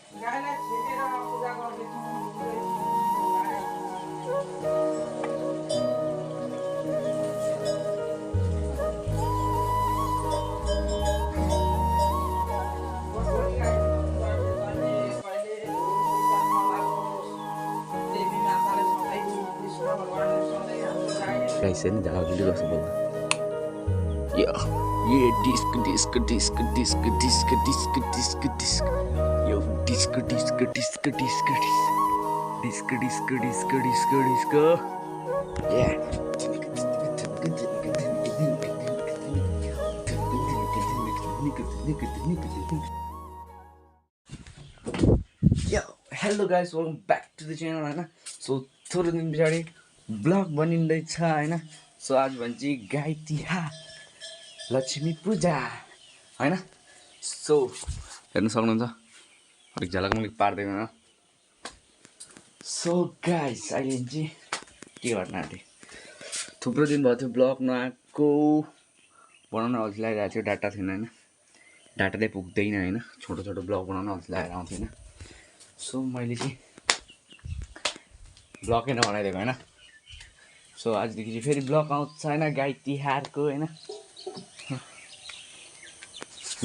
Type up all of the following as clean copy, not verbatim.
गाईलाई छेकेर पूजा गर्दैछौँ। Guys, ini jalan dulu sebelum. Ya, yeah, disc. Yo, disc. Yeah. Yo, hello guys, welcome back to the channel हैन. So थोरै दिन पछाडि blog बनिँदैछ हैन. सो आज भन्छ गाई तिहार, लक्ष्मी पूजा हैन. सो हेर्न सक्नुहुन्छ अलिक झलक मैले पार्दैन. सो गाइस अहिले चाहिँ के गर्न आँटे, थुप्रो दिन भयो थियो ब्लग नआएको, बनाउन अल्छी लागिरहेको थियो, डाटा थिएन हैन, डाटाले पुग्दैन हैन, छोटो छोटो ब्लग बनाउन अल्छी लागेर आउँथ्यो हैन. सो मैले चाहिँ ब्लगै नबनाइदिएको हैन. सो आजदेखि चाहिँ फेरि ब्लग आउँछ हैन, गाई तिहारको हैन.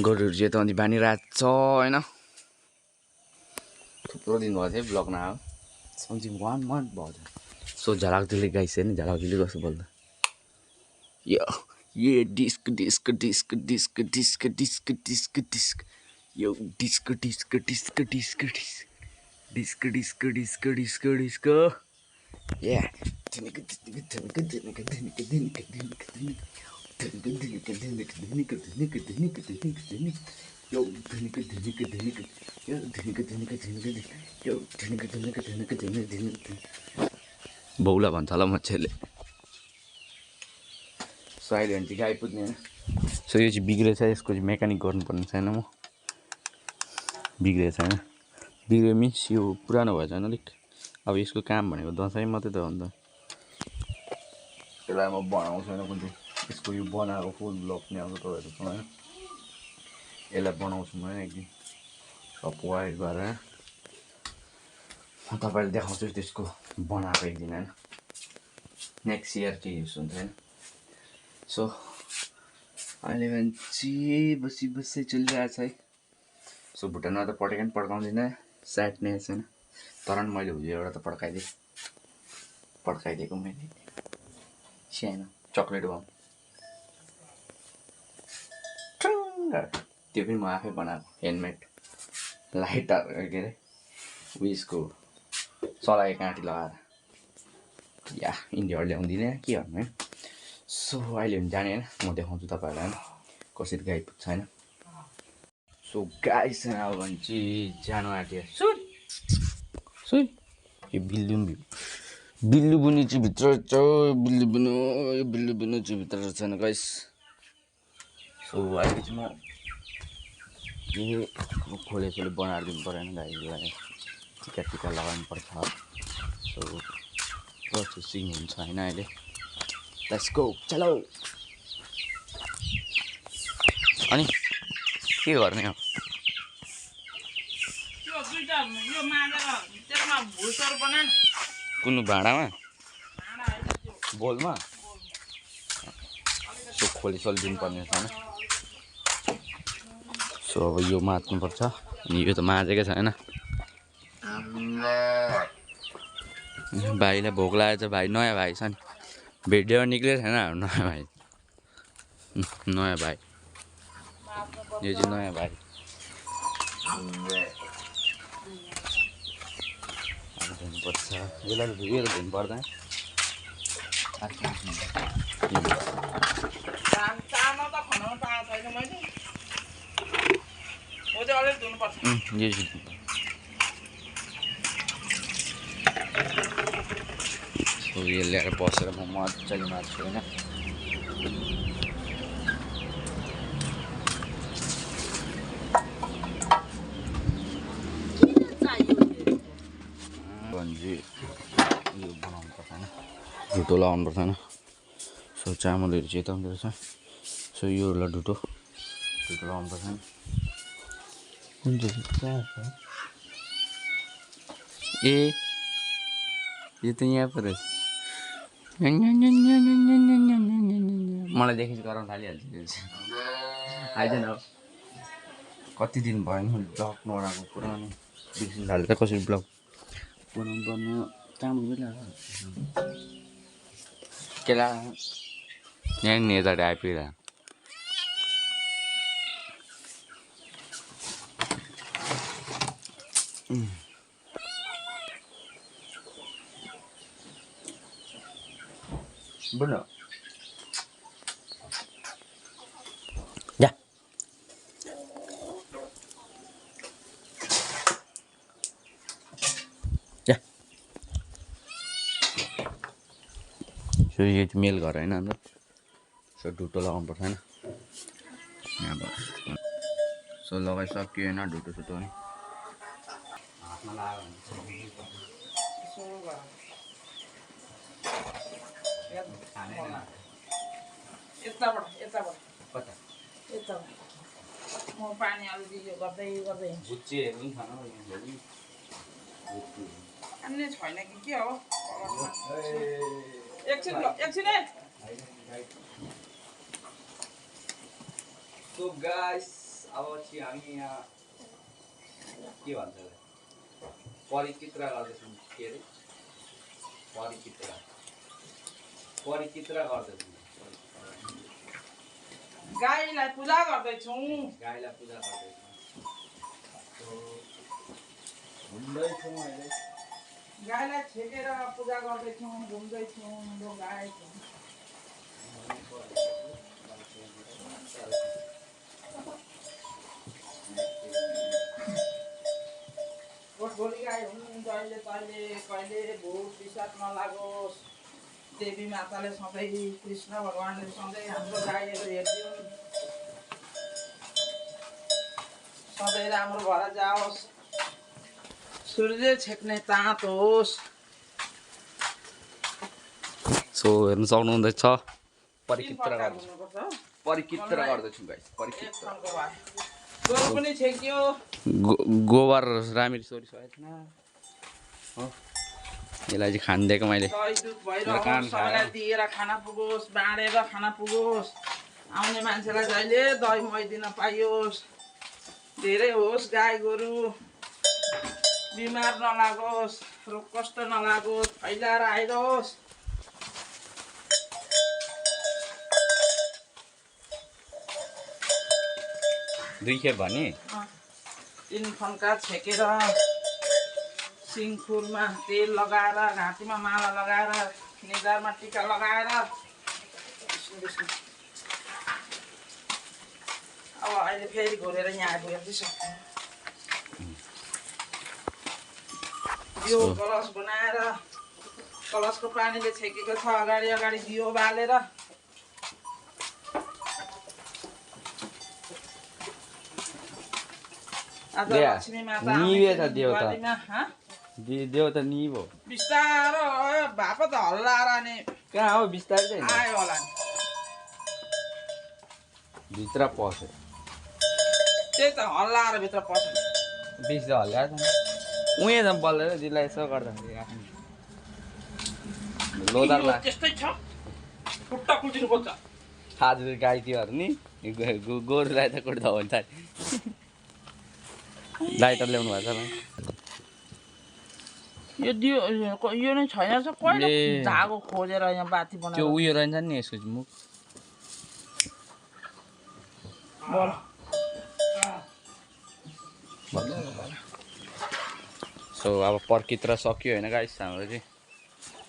गोरुहरू चाहिँ यता बानी राख्छ हैन. थुप्रो दिन भयो थियो ब्लग नआएको, समथिङ 1 month भयो. सो झलाकझुली गाइस हैन, झलाकझुली कस्तो बोल्दा ये डिस्क यो डिस्क या बौला भन्छ होला मच्छरले. सो अहिले भने चाहिँ गाई पुज्ने होइन. सो यो चाहिँ बिग्रेछ, यसको चाहिँ मेकानिक गर्नुपर्ने छैन, म बिग्रेछ होइन. बिग्रियो मिन्स यो पुरानो भएछ होइन अलिक. अब यसको काम भनेको दसैँ मात्रै त हो नि त. यसलाई म बनाउँछु होइन, कुन चाहिँ यसको यो बनाएको फुल ब्लक पनि आउँछ तपाईँहरूसँग होइन. यसलाई बनाउँछु म एकदिन सब वायर गरेर म तपाईँलाई देखाउँछु त्यसको बनाएको एकदिन होइन. नेक्स्ट इयर के युज हुन्छ होइन. सो अहिले मान्छे बसी चलिरहेछ है. सो भुटानमा त पटेका पनि पड्काउँदिनँ, स्याडनेस होइन. तर पनि मैले हुँदै एउटा त पड्काइदिएको मैले सानो चक्लेट बम. त्यो पनि म आफै बनाएको ह्यान्डमेड लाइटर के अरे उयसको सलाएको काँटी लगाएर. या इन्डियाबाट ल्याउँदिनँ के भन्नु है. सो अहिले पनि जाने होइन, म देखाउँछु तपाईँहरूलाई होइन कसरी गाई पुग्छ होइन. सो गाईसँग अब भने चाहिँ जानु आँट्यो. सुई यो बिल्लु पनि चाहिँ भित्र छ. बिल्लु पनि चाहिँ भित्र छैन गाइस. सो अहिले चाहिँ म यो खोले बनाएर दिनु पऱ्यो होइन गाईलाई, टिका लगाउनु पर्छ. सो प्रोसेसिङ हुन्छ होइन अहिले. लेट्स गो चलो. अनि के गर्ने हो कुन भाँडामा बोलमा. सो खोले दिनु पर्ने छैन. सो अब यो माझ्नुपर्छ. अनि यो त माझेकै छैन. भाइलाई भोक लागेको छ. भाइ नयाँ भाइ छ नि, भिडियो निक्लेको छैन हाम्रो नयाँ भाइ. यो चाहिँ नयाँ भाइ. धुनुपर्छ यसलाई. यो त धुनु पर्दैन. यो ल्याएर बसेर म मजाले मार्छु होइन. यो बनाउनु पर्छ होइन, ढुटो लगाउनु पर्छ होइन. सो चामलहरू चाहिँ यता हुँदो रहेछ. सो योहरूलाई ढुटो लगाउनु पर्छ. कुन चाहिँ ए यो त यहाँ पो रहेछ मलाई देखेपछि गराउन थालिहाल्छ आइज न कति दिन भयो नि ब्लग नबनाएको पुरानो बिर्सिन थाल्छ कसरी ब्लग बनाउनु पर्ने काम केला यहाँ नेताले आइपुग्दा Bener. Ya. Ya. So ये मेल घर हैन अन्त सो ढुटो लगाउनु पर्छ हैन यहाँ बस सो लगाइसक्यो हैन ढुटो सुटो नि हातमा लाग्यो भने यताबाट कता म पानी अलिअलि यो गर्दै बुच्चीहरू पनि खान भोलि अन्य छैन कि के हो एकछिन है सो गाइस अब चाहिँ हामी यहाँ के भन्छ परिचित्रा गर्दैछौँ के अरे परिचित्रा गर्दैछौँ गाईलाई पूजा गर्दैछौँ घुम्दैछौँ अहिले गाईलाई छेकेर पूजा गर्दैछौँ घुम्दैछौँ गाई भोलि गाई हुन् जहिले तहिले कहिले भूत पिसाच नलागोस् देवी माताले सधैँ कृष्ण भगवान्ले सधैँ हाम्रो गाईहरू हेरिदिउन् सधैँ राम्रो भएर जाओस् सूर्य छेक्ने ताँत होस् सो हेर्नु सक्नुहुँदैछ परिचित्रा गर्दैछौँ गाइस परिचित्रा गोरु पनि छेक्यो गोबर राम्ररी सोरिसकेको थिएन हो यसलाई चाहिँ खान दिएको मैले दही दुध भइरहोस् सबैलाई दिएर खाना पुगोस् बाँडेर खाना पुगोस् आउने मान्छेलाई जहिले दही मही दिन पाइयोस् धेरै होस् गाई गोरु बिमार नलागोस् रोग कष्ट नलागोस् फैलाएर आइरहोस् दुई खेप भने 3 फन्का छेकेर सिङखुरमा तेल लगाएर घाँटीमा माला लगाएर निधारमा टिका लगाएर अब अहिले फेरि घुरेर यहाँ आइपुगेको यो कलश बनाएर कलशको पानीले छेकेको छ अगाडि दियो बालेर आज लक्ष्मी माता देवता निभो बिस्तारो भापा त हल्लाएर नि कहाँ हो बिस्तारै चाहिँ आयो होला नि भित्र पस्यो त्यही त हल्लाएर भित्र पस्यो बेसी त हल्लाएको छ उहीँ त बल्दैन दिदीलाई यसो गर्दाखेरि आफ्नो लोदार ला त्यस्तै छ खुट्टा कुल्चिनु पर्छ आज गाई तिहार नि गोरुलाई त कुट्दा हुन्छ लाइटर ल्याउनु भएको छ यो नै छैन रहेछ कहिले धागो खोजेर यहाँ बाती बनाएर त्यो उयो रहन्छ नि यसको मुख सो अब पर्कित्र सक्यो होइन गाइस हाम्रो चाहिँ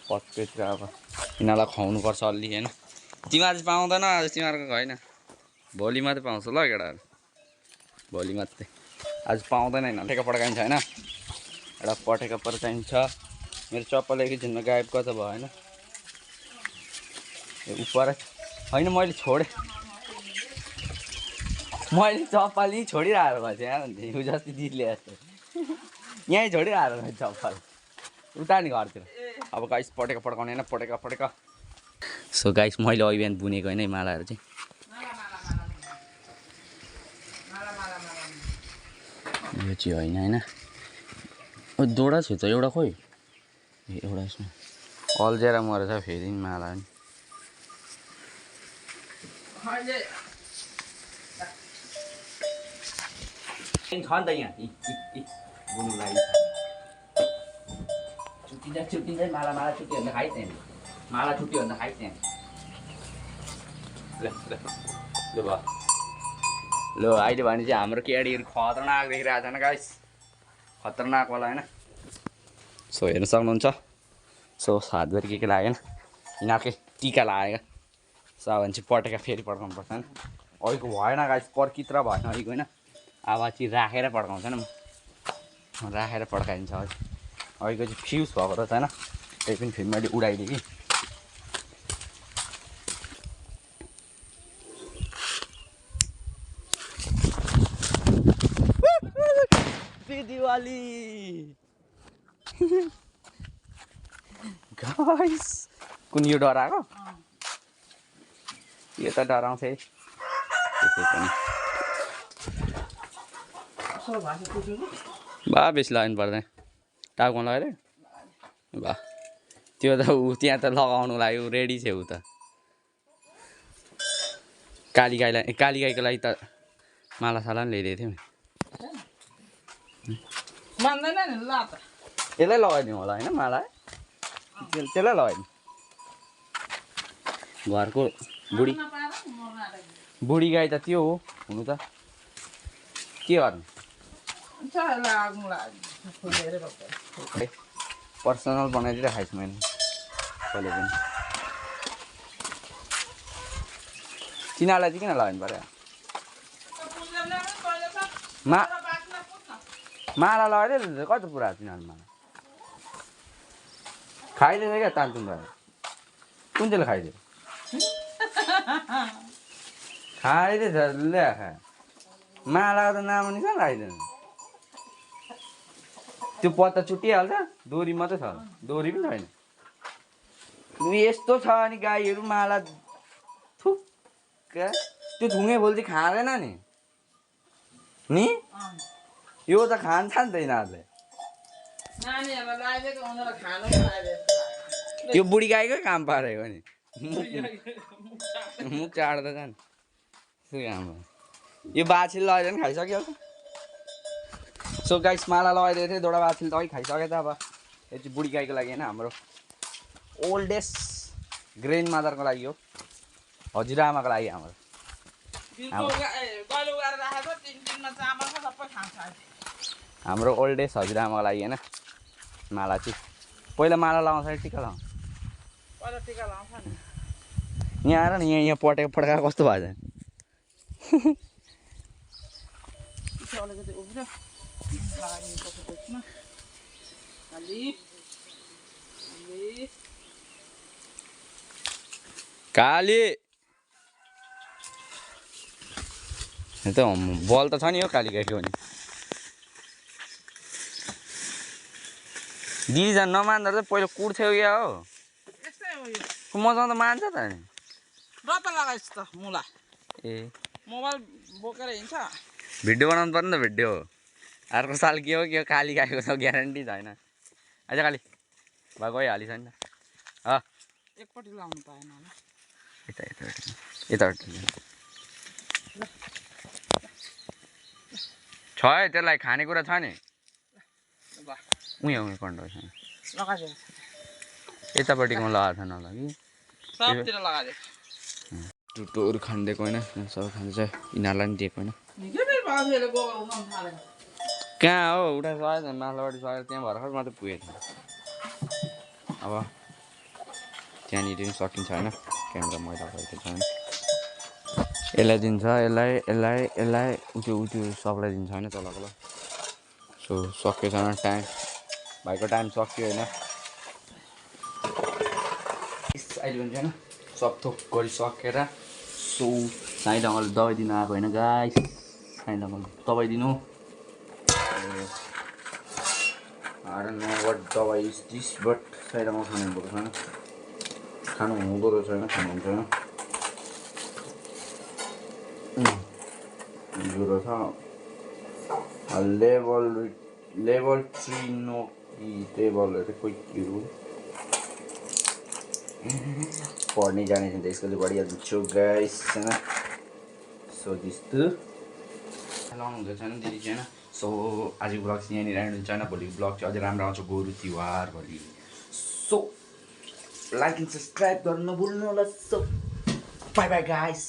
पर्कित्र अब यिनीहरूलाई खुवाउनुपर्छ अलि होइन तिमीहरू चाहिँ पाउँदैन आज तिमीहरूको होइन भोलि मात्रै पाउँछ ल केटाहरू भोलि मात्रै आज पाउँदैन होइन पटेका पड्काइन्छ होइन एउटा पटेका पड्काइन्छ मेरो चप्पल एकैछिनमा गायब कता भयो होइन उपर होइन मैले छोडेँ मैले चप्पल यहीँ छोडिरहेको भएँ यहाँ हिउँ जस्तै दिदीले जस्तो यहीँ छोडिरहेको भएँ चप्पल उता नि घरतिर अब गाइस पटेका पड्काउने होइन पटेका सो गाइस मैले अघि बिहान बुनेको होइन मालाहरू चाहिँ यो चाहिँ होइन दोडा छ त एउटा खोइ एउटा यसमा अल्झेर मरेछ फेरि माला नि छ नि त यहाँ घुम्नुलाई छुट्टिन्छ माला छुट्यो भने खाइ त्यहाँ माला छुट्यो भने खाइ त्यहाँ ल भयो ल अहिले भने चाहिँ हाम्रो केडीहरू खतरनाक देखिरहेको छैन गाइस खतरनाक होला होइन सो हेर्न सक्नुहुन्छ सो हातभरि के लागेन यिनीहरूकै टिका लागेको सो अब भने चाहिँ पटेका फेरि पड्काउनु पर्छ होइन अहिलेको भएन गाइस पर्कित्र भएन अहिलेको होइन अब चाहिँ राखेर पड्काउँछ नि राखेर पड्काइन्छ अहिलेको चाहिँ फ्युज भएको रहेछ होइन त्यही पनि फेरि मैले उडाइदिएँ कि दिवाली गाइस कुन यो डराएको यो त डराउँछ है त्यसै पनि बा बेसी लगाउनु पर्दैन टाउकोमा लगाएर बा त्यो त ऊ त्यहाँ त लगाउनु लागि ऊ रेडी छ ऊ त काली गाईको लागि त मालासाला पनि ल्याइदिएको थियौँ मान्दैन नि ल त यसलाई लगाइदिउँ होला होइन माला त्यसलाई लगाइदिउँ घरको बुढी गाई त त्यो हो हुनु त के गर्नु पर्सनल बनाइदिएर खाइछु मैले कहिले पनि तिनीहरूलाई चाहिँ किन लगाउनु पऱ्यो माला लगाइदियो कति पुरा तिनीहरू माला खाइदिएछ क्या तान्तुन भएर कुन चाहिँले खाइदियो खाइदिएछ ल्या खा मालाको त नाम नि कहाँ खाइदिएन त्यो पत्ता चुटिहाल्छ डोरी मात्रै छ डोरी पनि छैन यस्तो छ अनि गाईहरू माला थुक्क त्यो ढुङ्गे फुल चाहिँ खाँदैन नि यो त खान्छ नि त यिनीहरूले त्यो बुढी गाईकै काम पारेको नि मुख चाड्दा जाने यो बाछीले लगाइदियो भने खाइसक्यो सो गाइस माला लगाइदिएको थियो दोडा बाछीले त अघि खाइसक्यो त अब यो चाहिँ बुढी गाईको लागि होइन हाम्रो ओल्डेस्ट ग्रेन्ड मदरको लागि हो हजुरआमाको लागि हाम्रो हाम्रो ओल्डेस्ट हजुरआमाको लागि होइन माला चाहिँ पहिला माला लगाउँछ टिका लगाउँछ यहाँ आएर नि यहाँ पड्का कस्तो भएछ काली त बल त छ नि हो काली गाईको नि दिदीजना नमान्दा चाहिँ पहिला कुट्थ्यो क्या हो मसँग त मान्छ त नि रत लगाइस् त मुला ए मोबाइल बोकेर हिँड्छ भिडियो बनाउनु पर्ने त भिडियो अर्को साल के हो काली गाईको त ग्यारेन्टी छैन आज काली भए गइहालिस नि त एकपट्टि लाउनु पाएन होला यता छ है त्यसलाई खानेकुरा छ नि उयो कन्डो छ यतापट्टिको लगाएको छैन होला कि सबतिर लगाइदिएको टुटोहरू खानिदिएको होइन सबै खाँदैछ यिनीहरूलाई पनि दिएको होइन कहाँ हो उठा सकेको माथिल्लोपट्टि सकेर त्यहाँ भर्खर मात्रै पुगेको थियो अब त्यहाँनिर पनि सकिन्छ होइन क्यामेरा मैला भएको छैन यसलाई दिन्छ यसलाई उत्यो सबलाई दिन्छ होइन तलको सो सक्यो छैन टाइम भाइको टाइम सक्यो होइन अहिले पनि छैन सब थोक गरिसकेर सो साई ढङ्गले दबाई दिनु आएको होइन गाइस साई ढङ्गले दबाई दिनु I don't know what दबाई इज दिस बट साई ढङ्गले खानु हुँदो रहेछ होइन खानुहुन्छ होइन ज्वरो छ लेभल लेभल 3 नो कि टेबलहरू कोही पढ्ने जाने चाहिँ यसको चाहिँ बढिहाल्छु गाइस होइन सो त्यस्तो लाउनु हुँदैछ होइन दिदी चाहिँ होइन सो आजको ब्लग चाहिँ यहाँनिर एन्ड हुन्छ होइन भोलिको ब्लग चाहिँ अझै राम्रो आउँछ गोरु तिहार भोलि सो लाइक एन्ड सब्सक्राइब गर्नु नभुल्नु होला सो बाई बाई गाइस